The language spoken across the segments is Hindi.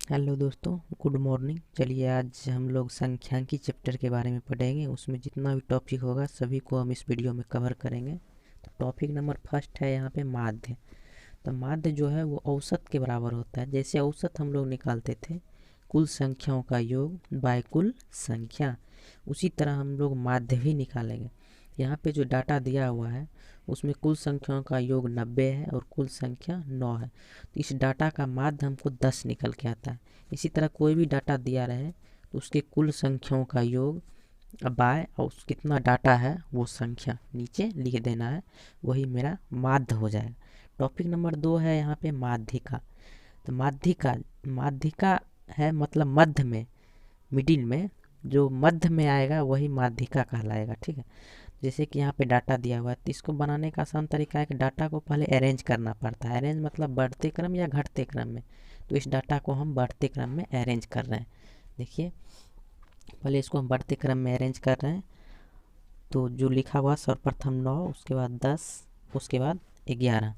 हेलो दोस्तों, गुड मॉर्निंग। चलिए आज हम लोग सांख्यिकी चैप्टर के बारे में पढ़ेंगे। उसमें जितना भी टॉपिक होगा सभी को हम इस वीडियो में कवर करेंगे। तो टॉपिक नंबर फर्स्ट है यहाँ पे माध्य। तो माध्य जो है वो औसत के बराबर होता है। जैसे औसत हम लोग निकालते थे कुल संख्याओं का योग बाय कुल संख्या, उसी तरह हम लोग माध्य भी निकालेंगे। यहाँ पे जो डाटा दिया हुआ है उसमें कुल संख्याओं का योग 90 है और कुल संख्या 9 है। तो इस डाटा का माध्य हमको 10 निकल के आता है। इसी तरह कोई भी डाटा दिया रहे तो उसके कुल संख्याओं का योग बाय और कितना डाटा है वो संख्या नीचे लिख देना है, वही मेरा माध्य हो जाएगा। टॉपिक नंबर 2 है यहाँ पे माध्यिका। तो माध्यिका माध्यिका है मतलब मध्य में, मिडिल में, जो मध्य में आएगा वही माध्यिका कहलाएगा। ठीक है। जैसे कि यहाँ पे डाटा दिया हुआ है तो इसको बनाने का आसान तरीका है कि डाटा को पहले अरेंज करना पड़ता है। अरेंज मतलब बढ़ते क्रम या घटते क्रम में। तो इस डाटा को हम बढ़ते क्रम में अरेंज कर रहे हैं। देखिए, पहले इसको हम बढ़ते क्रम में अरेंज कर रहे हैं। तो जो लिखा हुआ सर्वप्रथम 9, उसके बाद 10, उसके बाद 11,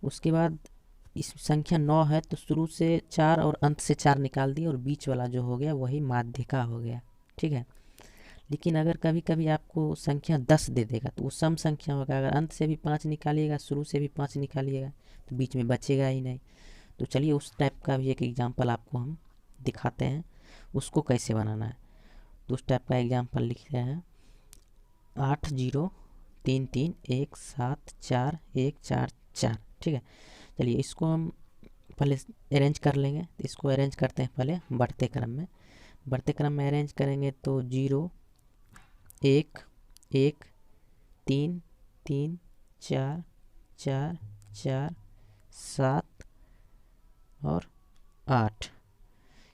उसके बाद इस संख्या 9 है तो शुरू से 4 और अंत से 4 निकाल दिए और बीच वाला जो हो गया वही माध्यिका हो गया। ठीक है। लेकिन अगर कभी कभी आपको संख्या 10 दे देगा तो वो सम संख्या होगा। अगर अंत से भी 5 निकालिएगा, शुरू से भी 5 निकालिएगा तो बीच में बचेगा ही नहीं। तो चलिए उस टाइप का भी एक एग्जांपल आपको हम दिखाते हैं, उसको कैसे बनाना है। तो उस टाइप का एग्जांपल लिख रहे हैं 803317414 ठीक है। चलिए इसको हम पहले अरेंज कर लेंगे। तो इसको अरेंज करते हैं पहले बढ़ते क्रम में। बढ़ते क्रम में अरेंज करेंगे तो 0 1 1 3 3 4 4 4 7 और 8,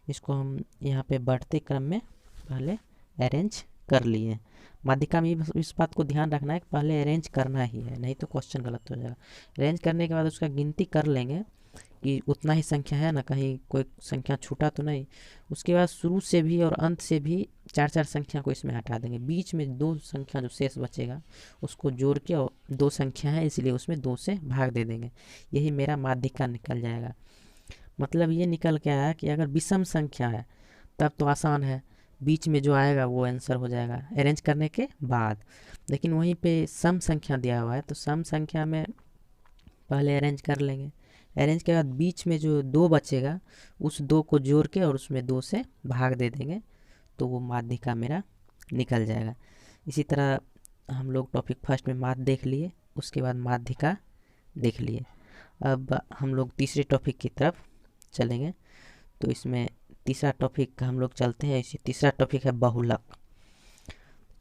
इसको हम यहाँ पे बढ़ते क्रम में पहले अरेंज कर लिए। माध्यिका में इस बात को ध्यान रखना है कि पहले अरेंज करना ही है, नहीं तो क्वेश्चन गलत हो जाएगा। अरेंज करने के बाद उसका गिनती कर लेंगे कि उतना ही संख्या है ना, कहीं कोई संख्या छूटा तो नहीं। उसके बाद शुरू से भी और अंत से भी 4 4 संख्या को इसमें हटा देंगे। बीच में 2 संख्या जो शेष बचेगा उसको जोड़ के, और 2 संख्या है इसलिए उसमें 2 से भाग दे देंगे। यही मेरा माध्यिका निकल जाएगा। मतलब ये निकल के आया कि अगर विषम संख्या है तब तो आसान है, बीच में जो आएगा वो आंसर हो जाएगा अरेंज करने के बाद। लेकिन वहीं पे सम संख्या दिया हुआ है तो सम संख्या में पहले अरेंज कर लेंगे। अरेंज के बाद बीच में जो 2 बचेगा उस 2 को जोड़ के और उसमें 2 से भाग दे देंगे तो वो माध्यिका मेरा निकल जाएगा। इसी तरह हम लोग टॉपिक फर्स्ट में माध्य देख लिए, उसके बाद माध्यिका देख लिए। अब हम लोग तीसरे टॉपिक की तरफ चलेंगे। तो इसमें तीसरा टॉपिक हम लोग चलते हैं। इसी तीसरा टॉपिक है बहुलक।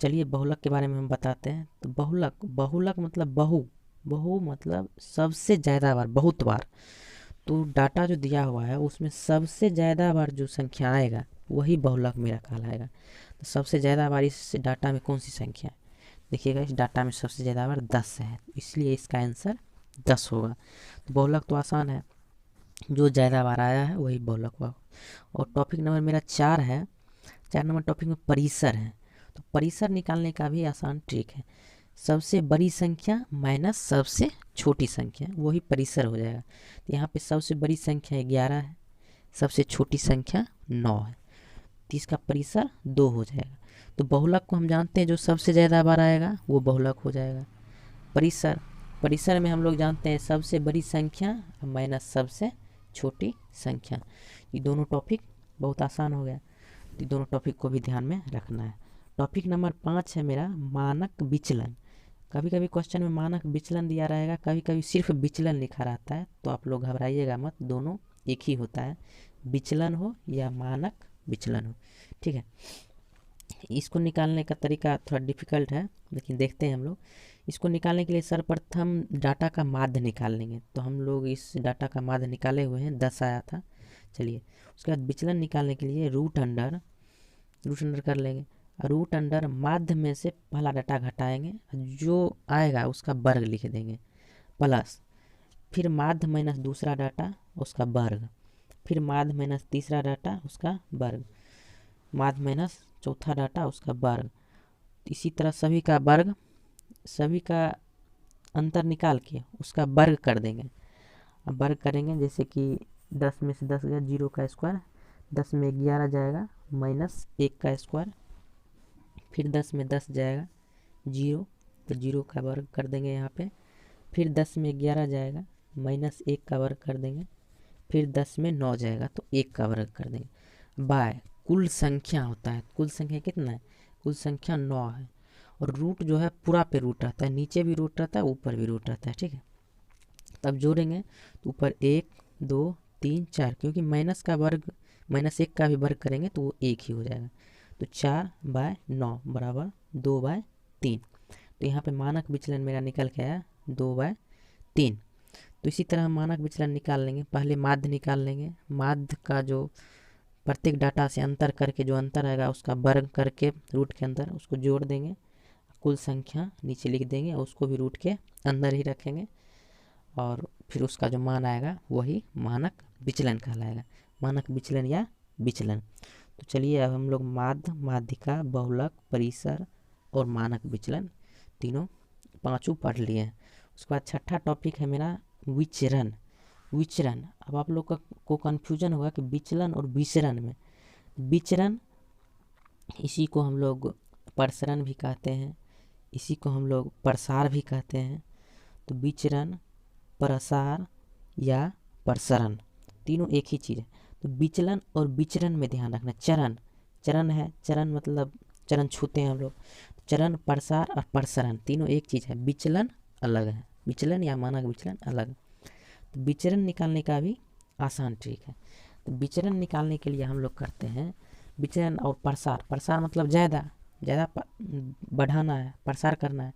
चलिए बहुलक के बारे में हम बताते हैं। तो बहुलक बहुलक मतलब बहु मतलब सबसे ज़्यादा बार, बहुत बार। तो डाटा जो दिया हुआ है उसमें सबसे ज़्यादा बार जो संख्या आएगा वही बहुलक मेरा कहलाएगा। तो सबसे ज़्यादा बार इस डाटा में कौन सी संख्या है? देखिएगा, इस डाटा में सबसे ज़्यादा बार 10 है, इसलिए इसका आंसर 10 होगा। तो बहुलक तो आसान है, जो ज़्यादा बार आया है वही बहुलक हुआ। और टॉपिक नंबर मेरा 4 है। 4 नंबर टॉपिक में परिसर है। तो परिसर निकालने का भी आसान ट्रिक है। सबसे बड़ी संख्या माइनस सबसे छोटी संख्या, वही परिसर हो जाएगा। तो यहाँ पे सबसे बड़ी संख्या 11 है, सबसे छोटी संख्या 9 है, तो इसका परिसर 2 हो जाएगा। तो बहुलक को हम जानते हैं जो सबसे ज़्यादा बार आएगा वो बहुलक हो जाएगा। परिसर परिसर में हम लोग जानते हैं सबसे बड़ी संख्या माइनस सबसे छोटी संख्या। ये दोनों टॉपिक बहुत आसान हो गया, तो दोनों टॉपिक को भी ध्यान में रखना है। टॉपिक नंबर 5 है मेरा मानक विचलन। कभी कभी क्वेश्चन में मानक विचलन दिया रहेगा, कभी कभी सिर्फ विचलन लिखा रहता है, तो आप लोग घबराइएगा मत, दोनों एक ही होता है, विचलन हो या मानक विचलन हो। ठीक है। इसको निकालने का तरीका थोड़ा डिफिकल्ट है, लेकिन देखते हैं हम लोग। इसको निकालने के लिए सर्वप्रथम डाटा का माध्य निकाल लेंगे। तो हम लोग इस डाटा का माध्य निकाले हुए हैं, 10 आया था। चलिए उसके बाद विचलन निकालने के लिए रूट अंडर कर लेंगे। रूट अंडर माध्य में से पहला डाटा घटाएंगे, जो आएगा उसका वर्ग लिख देंगे, प्लस फिर माध्य माइनस दूसरा डाटा उसका वर्ग, फिर माध्य माइनस तीसरा डाटा उसका वर्ग, माध्य माइनस चौथा डाटा उसका वर्ग। इसी तरह सभी का वर्ग, सभी का अंतर निकाल के उसका वर्ग कर देंगे। अब वर्ग करेंगे, जैसे कि 10 में से 10 गया, 0 का स्क्वायर, 10 में 11 जाएगा माइनस 1 का स्क्वायर, फिर 10 में 10 जाएगा 0, तो 0 का वर्ग कर देंगे यहाँ पे, फिर 10 में 11 जाएगा माइनस 1 का वर्ग कर देंगे, फिर 10 में 9 जाएगा तो 1 का वर्ग कर देंगे बाय कुल संख्या होता है। कुल संख्या कितना है? कुल संख्या 9 है, और रूट जो है पूरा पे रूट रहता है, नीचे भी रूट रहता है, ऊपर भी रूट रहता है, ठीक है। तब जोड़ेंगे तो ऊपर 1 2 3 4, क्योंकि माइनस का वर्ग माइनस 1 का भी वर्ग करेंगे तो वो 1 ही हो जाएगा, तो 4/9 बराबर 2/3। तो यहाँ पे मानक विचलन मेरा निकल के आया 2/3। तो इसी तरह हम मानक विचलन निकाल लेंगे। पहले माध्य निकाल लेंगे, माध्य का जो प्रत्येक डाटा से अंतर करके जो अंतर आएगा उसका वर्ग करके रूट के अंदर उसको जोड़ देंगे, कुल संख्या नीचे लिख देंगे, उसको भी रूट के अंदर ही रखेंगे, और फिर उसका जो मान आएगा वही मानक विचलन कहलाएगा, मानक विचलन या विचलन। तो चलिए अब हम लोग माध्य, माध्यिका, बहुलक, परिसर और मानक विचलन तीनों पांचों पढ़ लिए हैं। उसके बाद छठा टॉपिक है मेरा विचरण। विचरण, अब आप लोग को कन्फ्यूजन होगा कि विचलन और विचरण में, विचरण इसी को हम लोग प्रसरण भी कहते हैं, इसी को हम लोग प्रसार भी कहते हैं। तो विचरण, प्रसार या प्रसरण तीनों एक ही चीज़ है। तो विचलन और विचरण में ध्यान रखना, चरण, चरण है, चरण मतलब चरण छूते हैं हम लोग, चरण, प्रसार और प्रसरण तीनों एक चीज़ है, विचलन अलग है, विचलन या मानक विचलन अलग। तो विचरण निकालने का भी आसान ट्रिक है। तो विचरण निकालने के लिए हम लोग करते हैं विचरण और प्रसार, प्रसार मतलब ज़्यादा ज़्यादा बढ़ाना है, प्रसार करना है।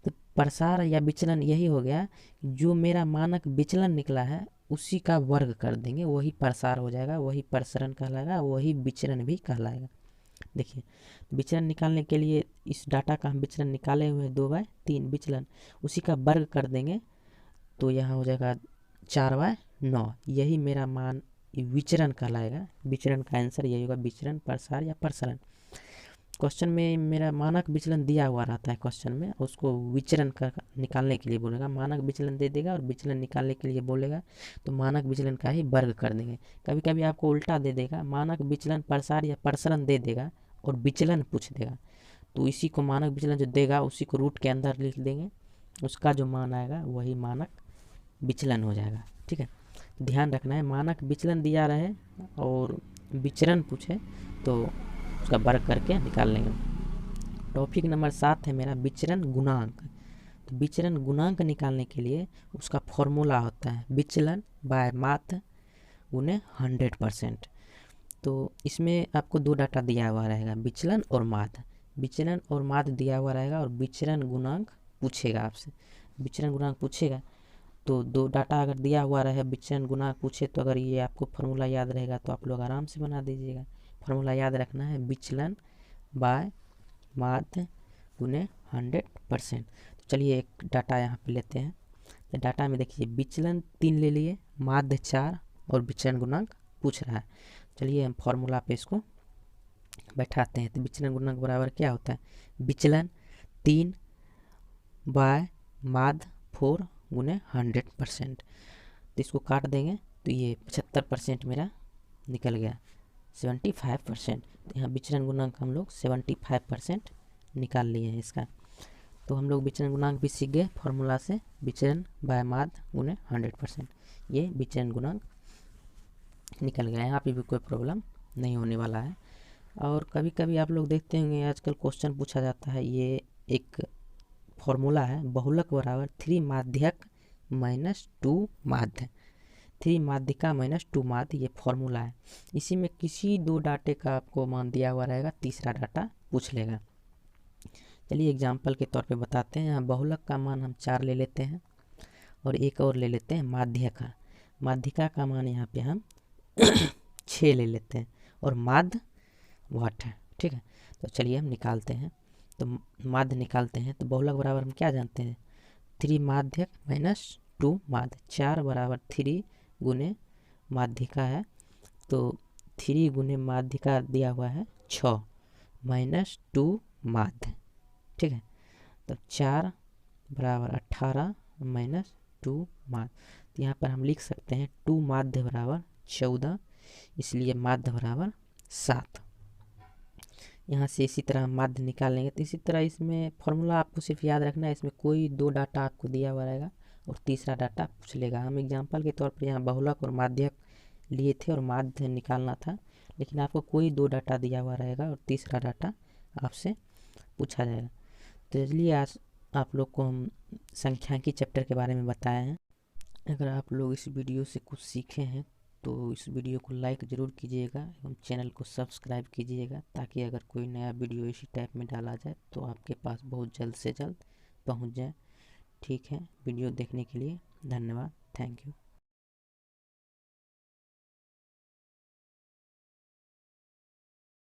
तो प्रसार या विचलन यही हो गया, जो मेरा मानक विचलन निकला है उसी का वर्ग कर देंगे, वही प्रसार हो जाएगा, वही प्रसरण कहलाएगा, वही विचरण भी कहलाएगा। देखिए विचरण निकालने के लिए इस डाटा का हम विचरण निकाले हुए 2/3 विचलन, उसी का वर्ग कर देंगे तो यहाँ हो जाएगा 4/9, यही मेरा मान विचरण कहलाएगा। विचरण का आंसर यही होगा, विचरण, प्रसार या प्रसरण। क्वेश्चन में मेरा मानक विचलन दिया हुआ रहता है क्वेश्चन में, उसको विचरण का निकालने के लिए बोलेगा, मानक विचलन दे देगा और विचलन निकालने के लिए बोलेगा तो मानक विचलन का ही वर्ग कर देंगे। कभी कभी आपको उल्टा दे देगा, मानक विचलन, प्रसार या प्रसरण दे देगा और विचलन पूछ देगा, तो इसी को मानक विचलन जो देगा उसी को रूट के अंदर लिख देंगे, उसका जो मान आएगा वही मानक विचलन हो जाएगा, ठीक है। ध्यान रखना है, मानक विचलन दिया रहे और विचरण पूछे तो उसका वर्ग करके निकाल लेंगे। टॉपिक नंबर 7 है मेरा विचरण गुणांक। तो विचरण गुणांक निकालने के लिए उसका फॉर्मूला होता है विचलन बाय माध्य गुने 100%। तो इसमें आपको दो डाटा दिया हुआ रहेगा, विचलन और माध्य, विचलन और माध्य दिया हुआ रहेगा और विचरण गुणांक पूछेगा आपसे, विचरण गुणांक पूछेगा। तो दो डाटा अगर दिया हुआ रहे, विचरण गुणांक पूछे, तो अगर ये आपको फार्मूला याद रहेगा तो आप लोग आराम से बना दीजिएगा। फार्मूला याद रखना है विचलन बाय माध्य गुने 100%। तो चलिए एक डाटा यहाँ पे लेते हैं। तो डाटा में देखिए विचलन 3 ले लिए, माध्य 4 और विचरण गुणांक पूछ रहा है। चलिए हम फार्मूला पे इसको बैठाते हैं। तो विचलन गुणांक बराबर क्या होता है, विचलन 3 बाय माध्य 4 गुने 100%। तो इसको काट देंगे तो ये 75% मेरा निकल गया, 75%। तो यहाँ विचलन गुणांक हम लोग 75% निकाल लिए हैं इसका। तो हम लोग विचलन गुणांक भी सीख गए फार्मूला से, विचलन बाय माध्य गुने 100%, ये विचलन गुणांक निकल गया। यहाँ पे भी कोई प्रॉब्लम नहीं होने वाला है। और कभी कभी आप लोग देखते होंगे आजकल क्वेश्चन पूछा जाता है, ये एक फॉर्मूला है बहुलक बराबर 3 माध्यक माइनस 2 माध्य, 3 माध्यिका माइनस 2 माध्य, ये फॉर्मूला है। इसी में किसी दो डाटे का आपको मान दिया हुआ रहेगा, तीसरा डाटा पूछ लेगा। चलिए एग्जाम्पल के तौर पे बताते हैं। यहाँ बहुलक का मान हम 4 ले लेते हैं और एक और ले लेते हैं माध्यिका, माध्यिका का मान यहाँ पे हम 6 ले लेते हैं और माध्य 8 है, ठीक है। तो चलिए हम निकालते हैं। तो माध्य निकालते हैं तो बहुलक बराबर हम क्या जानते हैं, 3 माध्यक माइनस 2 माध्य, 4 बराबर 3 गुने माध्यिका है, तो 3 गुने माध्यिका दिया हुआ है 6 माइनस 2 माध्य, ठीक है। तो 4 बराबर 18 माइनस 2 माध्य, तो यहाँ पर हम लिख सकते हैं 2 माध्य बराबर 14, इसलिए माध्य बराबर 7। यहाँ से इसी तरह हम माध्य निकाल लेंगे। तो इसी तरह इसमें फॉर्मूला आपको सिर्फ याद रखना है, इसमें कोई 2 डाटा आपको दिया हुआ रहेगा और तीसरा डाटा पूछ लेगा। हम एग्जाम्पल के तौर पर यहाँ बहुलक और माध्यक लिए थे और माध्य निकालना था, लेकिन आपको कोई 2 डाटा दिया हुआ रहेगा और तीसरा डाटा आपसे पूछा जाएगा। तो चलिए आज आप लोग को हम संख्यांकी चैप्टर के बारे में बताए हैं। अगर आप लोग इस वीडियो से कुछ सीखे हैं तो इस वीडियो को लाइक ज़रूर कीजिएगा एवं चैनल को सब्सक्राइब कीजिएगा, ताकि अगर कोई नया वीडियो इसी टाइप में डाला जाए तो आपके पास बहुत जल्द से जल्द पहुंच जाए। ठीक है, वीडियो देखने के लिए धन्यवाद। Thank you.